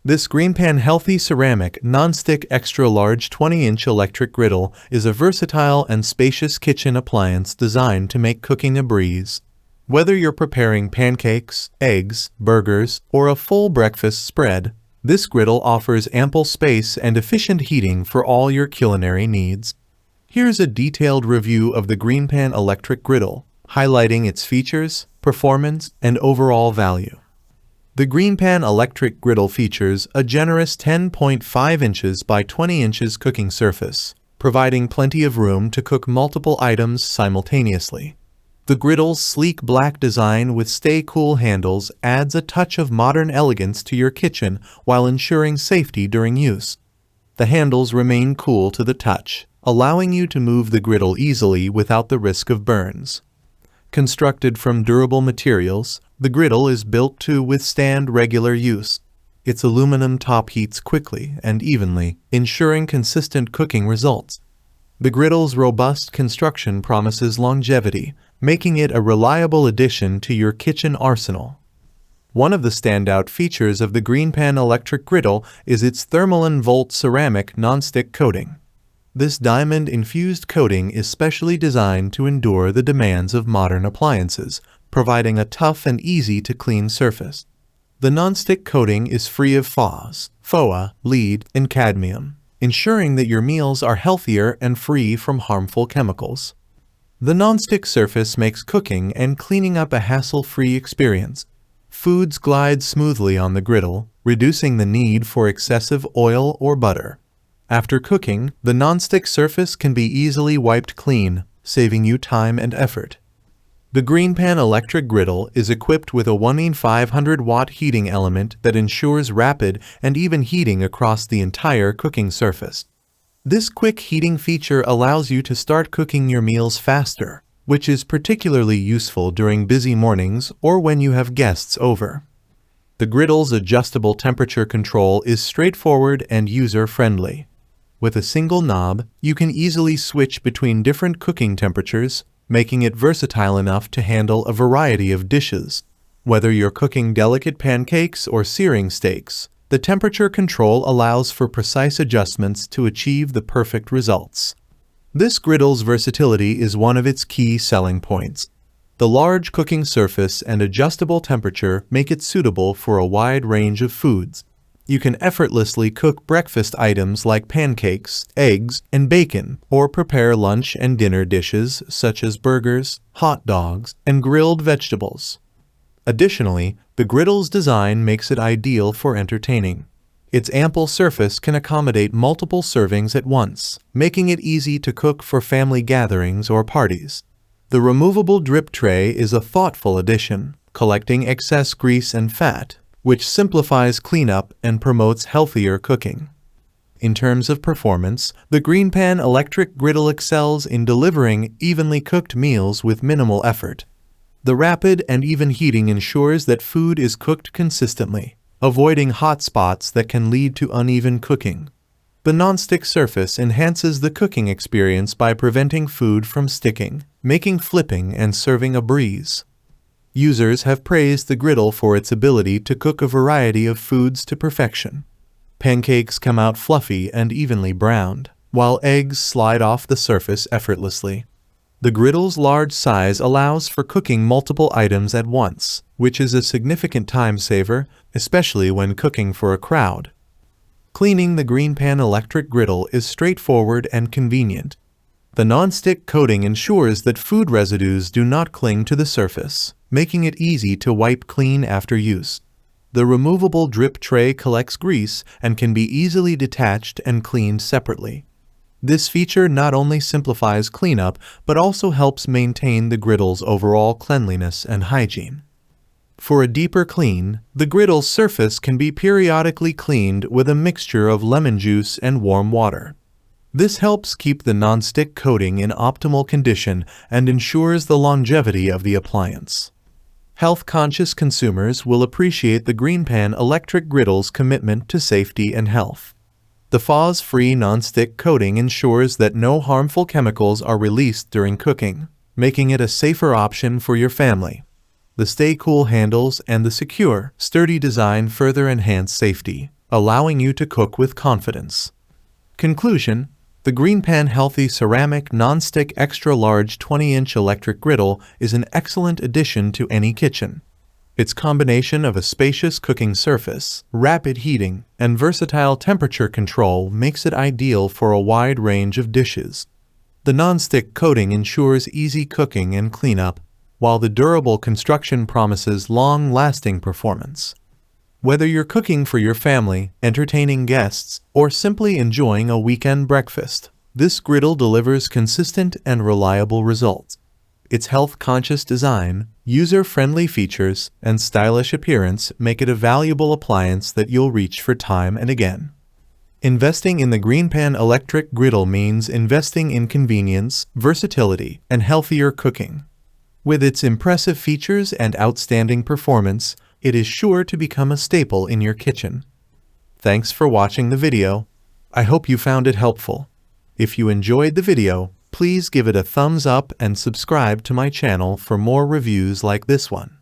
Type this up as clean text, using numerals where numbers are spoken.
This GreenPan Healthy Ceramic Non-Stick Extra Large 20-inch electric griddle is a versatile and spacious kitchen appliance designed to make cooking a breeze. Whether you're preparing pancakes, eggs, burgers, or a full breakfast spread, this griddle offers ample space and efficient heating for all your culinary needs. Here's a detailed review of the GreenPan electric griddle, highlighting its features, performance, and overall value. The GreenPan electric griddle features a generous 10.5 inches by 20 inches cooking surface, providing plenty of room to cook multiple items simultaneously. The griddle's sleek black design with stay-cool handles adds a touch of modern elegance to your kitchen while ensuring safety during use. The handles remain cool to the touch, allowing you to move the griddle easily without the risk of burns. Constructed from durable materials, the griddle is built to withstand regular use. Its aluminum top heats quickly and evenly, ensuring consistent cooking results. The griddle's robust construction promises longevity, making it a reliable addition to your kitchen arsenal. One of the standout features of the GreenPan electric griddle is its Thermalin Volt ceramic non-stick coating. This diamond-infused coating is specially designed to endure the demands of modern appliances, providing a tough and easy-to-clean surface. The non-stick coating is free of PFAS, lead, and cadmium, ensuring that your meals are healthier and free from harmful chemicals. The non-stick surface makes cooking and cleaning up a hassle-free experience. Foods glide smoothly on the griddle, reducing the need for excessive oil or butter. After cooking, the non-stick surface can be easily wiped clean, saving you time and effort. The GreenPan electric griddle is equipped with a 1,500-watt heating element that ensures rapid and even heating across the entire cooking surface. This quick heating feature allows you to start cooking your meals faster, which is particularly useful during busy mornings or when you have guests over. The griddle's adjustable temperature control is straightforward and user-friendly. With a single knob, you can easily switch between different cooking temperatures, making it versatile enough to handle a variety of dishes. Whether you're cooking delicate pancakes or searing steaks, the temperature control allows for precise adjustments to achieve the perfect results. This griddle's versatility is one of its key selling points. The large cooking surface and adjustable temperature make it suitable for a wide range of foods. You can effortlessly cook breakfast items like pancakes, eggs, and bacon, or prepare lunch and dinner dishes such as burgers, hot dogs, and grilled vegetables. Additionally, the griddle's design makes it ideal for entertaining. Its ample surface can accommodate multiple servings at once, making it easy to cook for family gatherings or parties. The removable drip tray is a thoughtful addition, collecting excess grease and fat, which simplifies cleanup and promotes healthier cooking. In terms of performance, the GreenPan electric griddle excels in delivering evenly cooked meals with minimal effort. The rapid and even heating ensures that food is cooked consistently, avoiding hot spots that can lead to uneven cooking. The non-stick surface enhances the cooking experience by preventing food from sticking, making flipping and serving a breeze. Users have praised the griddle for its ability to cook a variety of foods to perfection. Pancakes come out fluffy and evenly browned, while eggs slide off the surface effortlessly. The griddle's large size allows for cooking multiple items at once, which is a significant time saver, especially when cooking for a crowd. Cleaning the GreenPan electric griddle is straightforward and convenient. The non-stick coating ensures that food residues do not cling to the surface, making it easy to wipe clean after use. The removable drip tray collects grease and can be easily detached and cleaned separately. This feature not only simplifies cleanup, but also helps maintain the griddle's overall cleanliness and hygiene. For a deeper clean, the griddle's surface can be periodically cleaned with a mixture of lemon juice and warm water. This helps keep the non-stick coating in optimal condition and ensures the longevity of the appliance. Health-conscious consumers will appreciate the GreenPan electric griddle's commitment to safety and health. The PFAS-Free non-stick coating ensures that no harmful chemicals are released during cooking, making it a safer option for your family. The stay-cool handles and the secure, sturdy design further enhance safety, allowing you to cook with confidence. Conclusion: the GreenPan Healthy Ceramic Non-Stick Extra Large 20-inch electric griddle is an excellent addition to any kitchen. Its combination of a spacious cooking surface, rapid heating, and versatile temperature control makes it ideal for a wide range of dishes. The non-stick coating ensures easy cooking and cleanup, while the durable construction promises long-lasting performance. Whether you're cooking for your family, entertaining guests, or simply enjoying a weekend breakfast, this griddle delivers consistent and reliable results. Its health-conscious design, user-friendly features, and stylish appearance make it a valuable appliance that you'll reach for time and again. Investing in the GreenPan electric griddle means investing in convenience, versatility, and healthier cooking. With its impressive features and outstanding performance, it is sure to become a staple in your kitchen. Thanks for watching the video. I hope you found it helpful. If you enjoyed the video, please give it a thumbs up and subscribe to my channel for more reviews like this one.